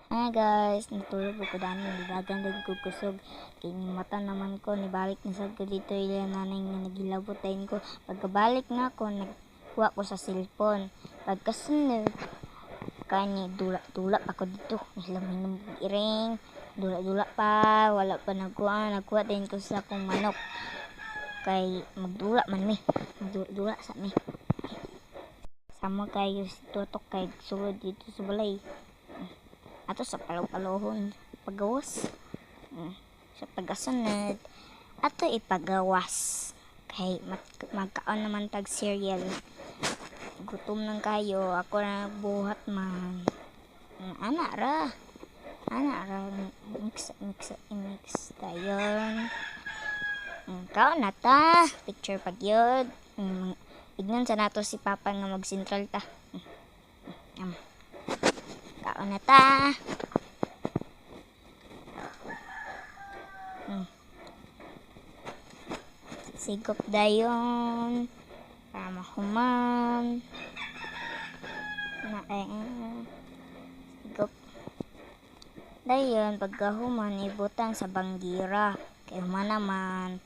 Hi guys, natulog ko dani nilagan dag ko kusog kay ni mata naman ko nibalik na sad ko dito ila nanay nga nagilabotayin ko. Pagkabalik nga ko nagkuha ko sa cellphone. Pagkasunod kani dula ako dito. Islamin ng iring, dula pa, wala pa nagkuha din ko sa akong manok. Kay magdula man mi, magdula sa mi. Samo kayo si Tutok kay sulod dito sa balay. Ato sa palaw-palohon pagawas sa pagasunod ato ipagawas kay magkaon naman tag cereal. Gutom nang kayo, ako na buhat man. Ana ra mix tayon. Kaon na ta, picture pag yun. Ignan sa nato si Papa nga mag central ta. Kaon na ta. Sigop dayon para mahuman na sigop dayon pagkahuman ibutang sa banggira kay human naman